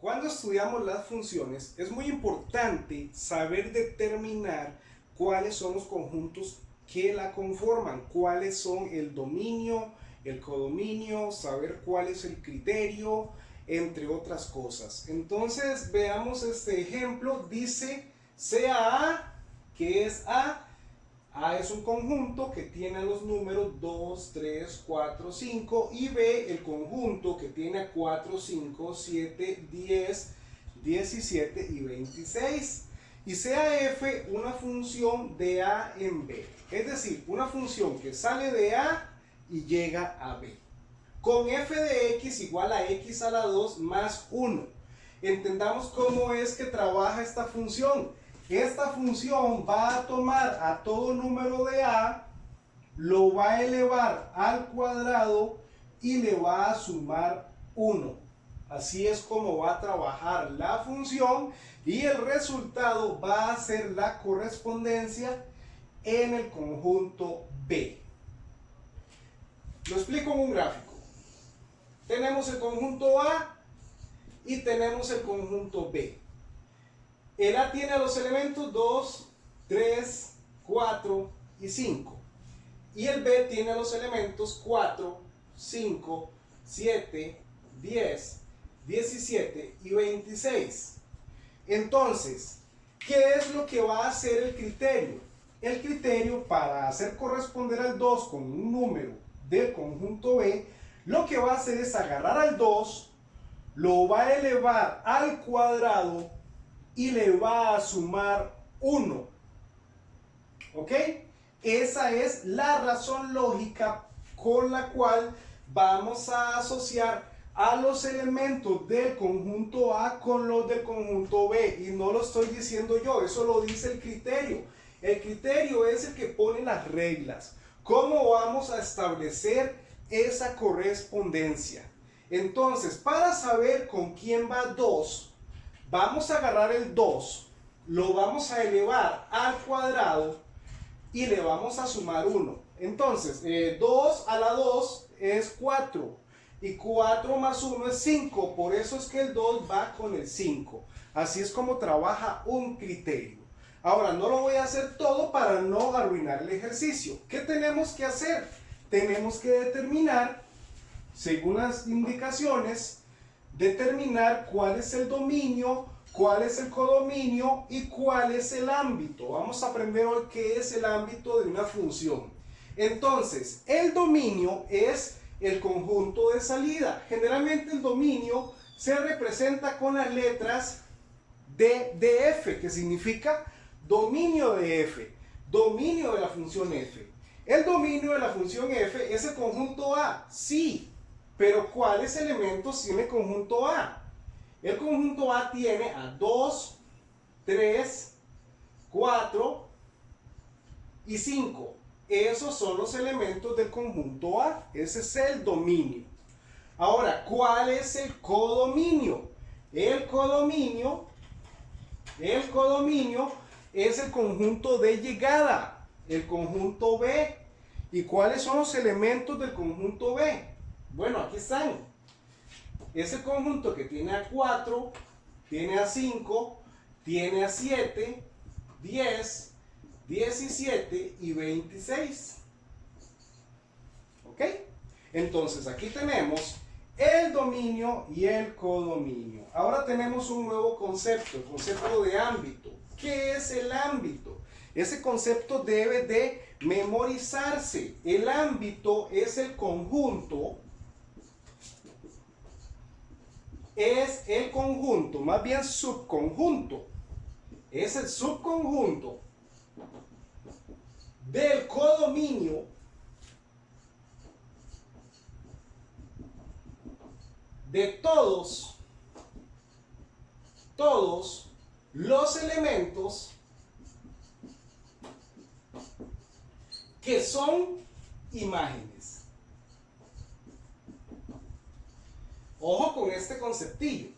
Cuando estudiamos las funciones es muy importante saber determinar cuáles son los conjuntos que la conforman, cuáles son el dominio, el codominio, saber cuál es el criterio, entre otras cosas. Entonces veamos este ejemplo. Dice sea A, que es A. A es un conjunto que tiene los números 2, 3, 4, 5 y B el conjunto que tiene a 4, 5, 7, 10, 17 y 26. Y sea F una función de A en B, es decir, una función que sale de A y llega a B. Con f de x igual a x a la 2 más 1. Entendamos cómo es que trabaja esta función. Esta función va a tomar a todo número de A, lo va a elevar al cuadrado y le va a sumar 1. Así es como va a trabajar la función y el resultado va a ser la correspondencia en el conjunto B. Lo explico en un gráfico. Tenemos el conjunto A y tenemos el conjunto B. El A tiene los elementos 2, 3, 4 y 5. Y el B tiene los elementos 4, 5, 7, 10, 17 y 26. Entonces, ¿qué es lo que va a hacer el criterio? El criterio para hacer corresponder al 2 con un número del conjunto B, lo que va a hacer es agarrar al 2, lo va a elevar al cuadrado y le va a sumar 1. ¿Ok? Esa es la razón lógica con la cual vamos a asociar a los elementos del conjunto A con los del conjunto B. Y no lo estoy diciendo yo, eso lo dice el criterio. El criterio es el que pone las reglas. ¿Cómo vamos a establecer esa correspondencia? Entonces, para saber con quién va 2, vamos a agarrar el 2, lo vamos a elevar al cuadrado y le vamos a sumar 1. Entonces, 2 a la 2 es 4 y 4 más 1 es 5. Por eso es que el 2 va con el 5. Así es como trabaja un criterio. Ahora, no lo voy a hacer todo para no arruinar el ejercicio. ¿Qué tenemos que hacer? Tenemos que determinar, según las indicaciones, determinar cuál es el dominio, cuál es el codominio y cuál es el ámbito. Vamos a aprender hoy qué es el ámbito de una función. Entonces, el dominio es el conjunto de salida. Generalmente el dominio se representa con las letras de f, que significa dominio de f, dominio de la función f. El dominio de la función f es el conjunto A, sí, pero ¿cuáles elementos tiene el conjunto A? El conjunto A tiene a 2, 3, 4 y 5. Esos son los elementos del conjunto A. Ese es el dominio. Ahora, ¿cuál es el codominio? El codominio es el conjunto de llegada, el conjunto B. ¿Y cuáles son los elementos del conjunto B? Bueno, aquí están. Es el conjunto que tiene a 4, tiene a 5, tiene a 7, 10, 17 y 26. ¿Ok? Entonces aquí tenemos el dominio y el codominio. Ahora tenemos un nuevo concepto, el concepto de ámbito. ¿Qué es el ámbito? Ese concepto debe de memorizarse. El ámbito es el conjunto, más bien subconjunto. Es el subconjunto del codominio de todos los elementos que son imágenes. Ojo con este conceptillo.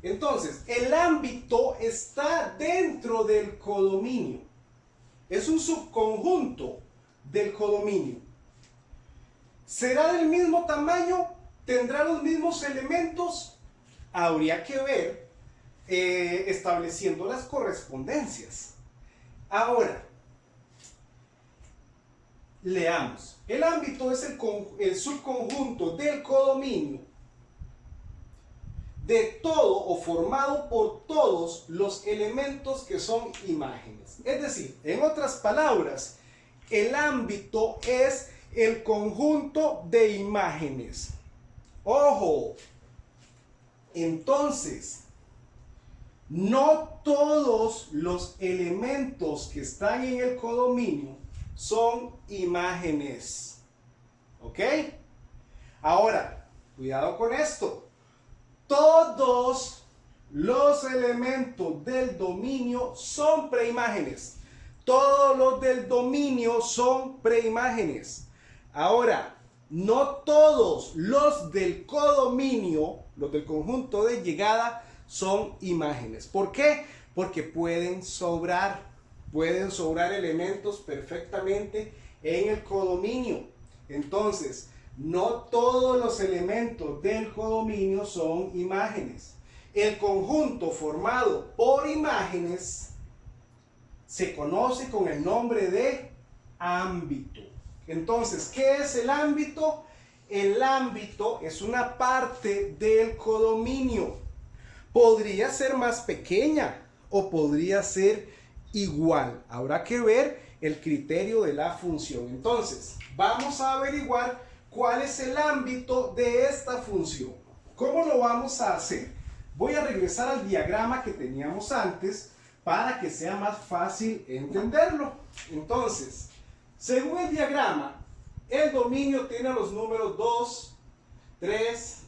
Entonces, el ámbito está dentro del codominio. Es un subconjunto del codominio. ¿Será del mismo tamaño? ¿Tendrá los mismos elementos? habría que ver estableciendo las correspondencias. Ahora, leamos. El ámbito es el subconjunto del codominio de todo o formado por todos los elementos que son imágenes. Es decir, en otras palabras, el ámbito es el conjunto de imágenes. ¡Ojo! Entonces, no todos los elementos que están en el codominio son imágenes. ¿Ok? Ahora, cuidado con esto. Todos los elementos del dominio son preimágenes. Todos los del dominio son preimágenes. Ahora, no todos los del codominio, los del conjunto de llegada, son imágenes. ¿Por qué? Porque pueden sobrar elementos perfectamente en el codominio. Entonces, no todos los elementos del codominio son imágenes. El conjunto formado por imágenes se conoce con el nombre de ámbito. Entonces, ¿qué es el ámbito? El ámbito es una parte del codominio. Podría ser más pequeña o podría ser igual. Habrá que ver el criterio de la función. Entonces, vamos a averiguar cuál es el ámbito de esta función. ¿Cómo lo vamos a hacer? Voy a regresar al diagrama que teníamos antes para que sea más fácil entenderlo. Entonces, según el diagrama, el dominio tiene los números 2, 3,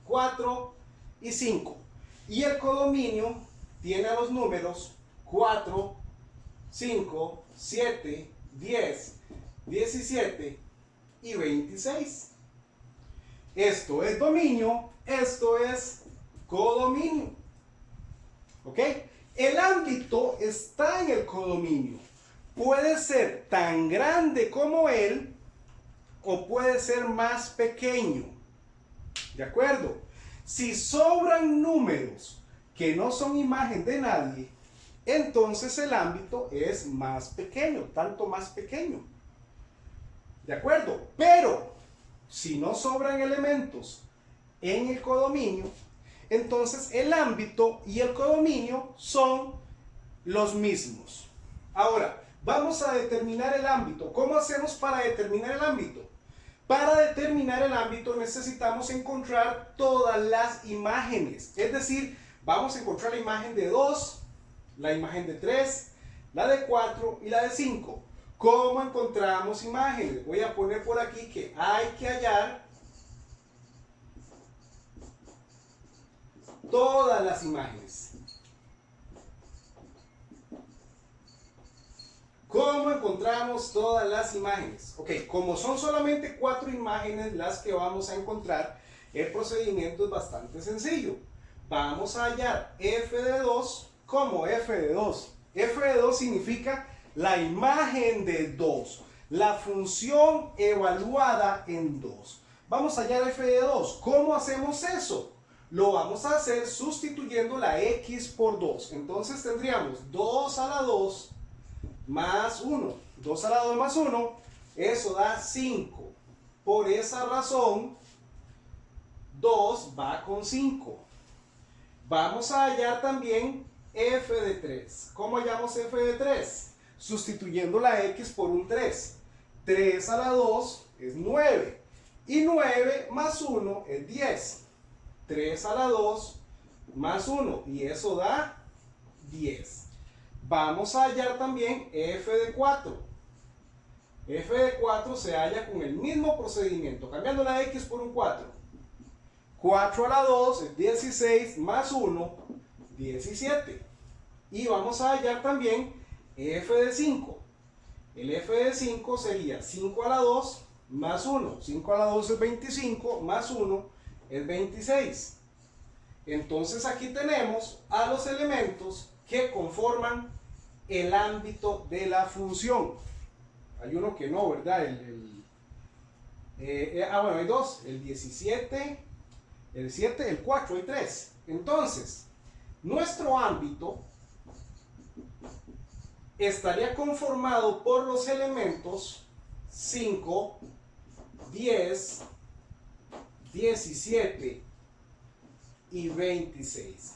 4 y 5. Y el codominio tiene los números 4, 5, 7, 10, 17 y 26. Esto es dominio, esto es codominio. ¿Ok? El ámbito está en el codominio. Puede ser tan grande como él o puede ser más pequeño. ¿De acuerdo? Si sobran números que no son imagen de nadie, entonces el ámbito es más pequeño, tanto más pequeño. ¿De acuerdo? Pero si no sobran elementos en el codominio, entonces el ámbito y el codominio son los mismos. Ahora, vamos a determinar el ámbito. ¿Cómo hacemos para determinar el ámbito? Para determinar el ámbito necesitamos encontrar todas las imágenes. Es decir, vamos a encontrar la imagen de 2, la imagen de 3, la de 4 y la de 5. ¿Cómo encontramos imágenes? Voy a poner por aquí que hay que hallar todas las imágenes. ¿Cómo encontramos todas las imágenes? Ok, como son solamente 4 imágenes las que vamos a encontrar, el procedimiento es bastante sencillo. Vamos a hallar f de 2 como f de 2. F de 2 significa la imagen de 2, la función evaluada en 2. Vamos a hallar f de 2. ¿Cómo hacemos eso? Lo vamos a hacer sustituyendo la x por 2. Entonces tendríamos 2 a la 2 más 1. 2 a la 2 más 1, eso da 5. Por esa razón, 2 va con 5. Vamos a hallar también f de 3. ¿Cómo hallamos f de 3? Sustituyendo la x por un 3. 3 a la 2 es 9. Y 9 más 1 es 10. 3 a la 2 más 1. Y eso da 10. Vamos a hallar también f de 4. F de 4 se halla con el mismo procedimiento, cambiando la x por un 4. 4 a la 2 es 16 más 1, 17. Y vamos a hallar también f de 5. El f de 5 sería 5 a la 2 más 1. 5 a la 2 es 25, más 1 es 26. Entonces aquí tenemos a los elementos que conforman el ámbito de la función. Hay uno que no, ¿verdad? Bueno, hay dos. El 17, el 7, el 4, hay 3. Entonces, nuestro ámbito estaría conformado por los elementos 5, 10, 17 y 26.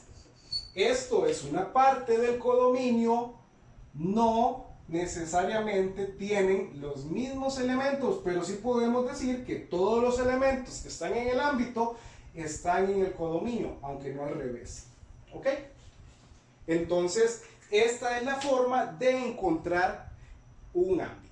Esto es una parte del codominio, no necesariamente tienen los mismos elementos, pero sí podemos decir que todos los elementos que están en el ámbito están en el codominio, aunque no al revés. ¿Ok? Entonces, esta es la forma de encontrar un ámbito.